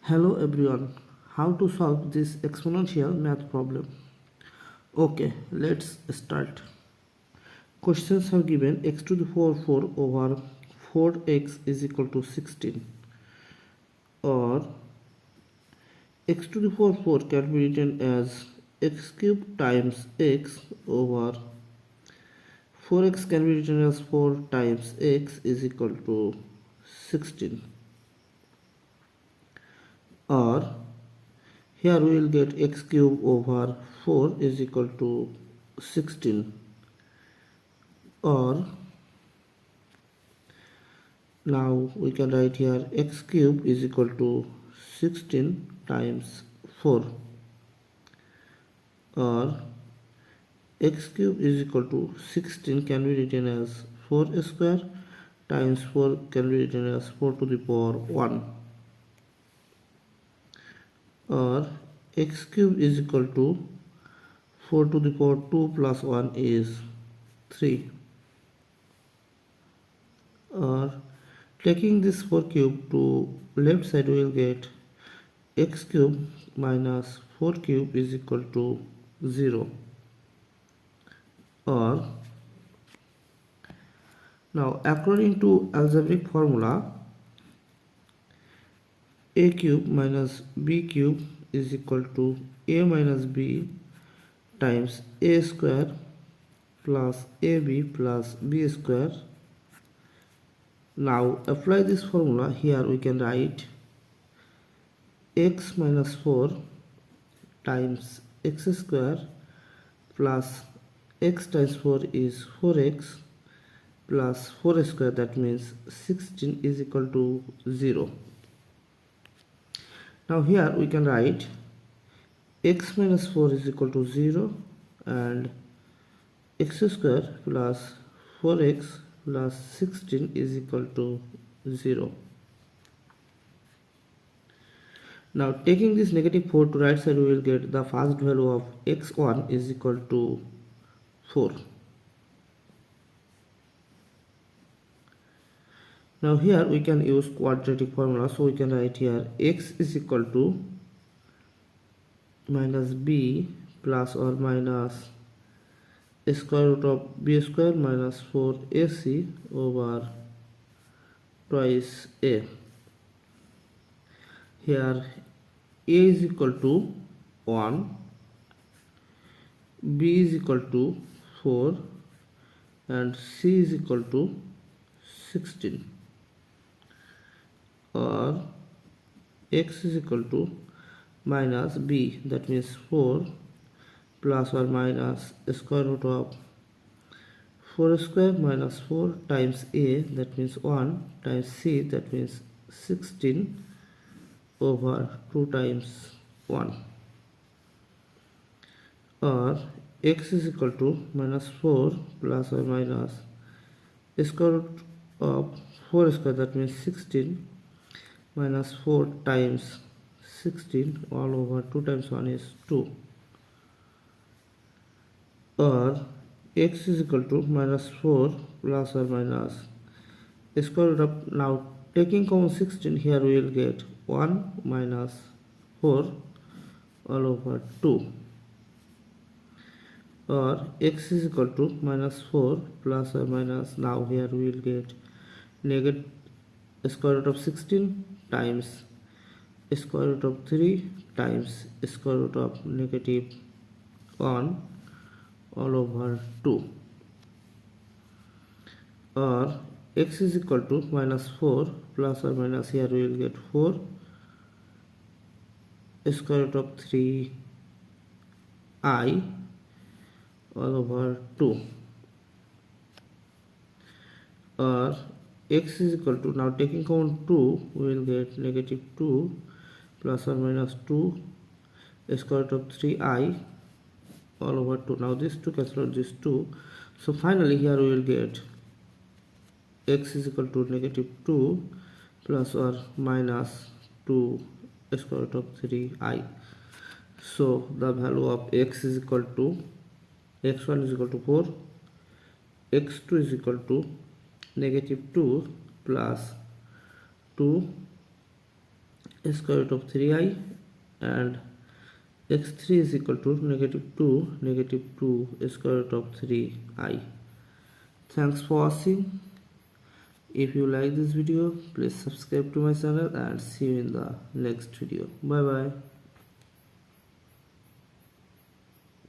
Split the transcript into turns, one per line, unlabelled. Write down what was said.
Hello everyone, how to solve this exponential math problem? Okay, let's start. Questions have given x to the power 4 over 4x is equal to 16, or x to the power 4 can be written as x cube times x over 4x can be written as 4 times x is equal to 16, or here we will get x cube over 4 is equal to 16, or now we can write here x cube is equal to 16 times 4, or x cube is equal to 16 can be written as 4 square times 4 can be written as 4 to the power 1, or x cube is equal to 4 to the power 2 plus 1 is 3, or taking this 4 cube to left side we will get x cube minus 4 cube is equal to 0, or now according to algebraic formula a cube minus b cube is equal to a minus b times a square plus ab plus b square. Now apply this formula. Here we can write x minus 4 times x square plus x times 4 is 4x plus 4 square, that means 16 is equal to 0. Now here we can write x minus 4 is equal to 0 and x square plus 4x plus 16 is equal to 0. Now taking this negative 4 to right side we will get the first value of x1 is equal to 4. Now here we can use quadratic formula, so we can write here x is equal to minus b plus or minus square root of b square minus 4ac over twice a. Here a is equal to 1, b is equal to 4 and c is equal to 16, or x is equal to minus b, that means 4 plus or minus square root of 4 square minus 4 times a, that means 1, times c, that means 16 over 2 times 1, or x is equal to minus 4 plus or minus square root of 4 square, that means 16 minus 4 times 16 all over 2 times 1 is 2, or x is equal to minus 4 plus or minus square root of, now taking common 16, here we will get 1 minus 4 all over 2, or x is equal to minus 4 plus or minus, now here we will get negative square root of 16 times square root of 3 times square root of negative 1 all over 2, or x is equal to minus 4 plus or minus, here we will get 4 square root of 3 I all over 2, or x is equal to, now taking common 2 we will get negative 2 plus or minus 2 square root of 3i all over 2. Now this 2 cancel out this 2, so finally here we will get x is equal to negative 2 plus or minus 2 square root of 3i. So the value of x is equal to, x1 is equal to 4, x2 is equal to negative 2 plus 2 square root of 3i, and x3 is equal to negative 2 square root of 3i. Thanks for watching. If you like this video, please subscribe to my channel and see you in the next video. Bye bye.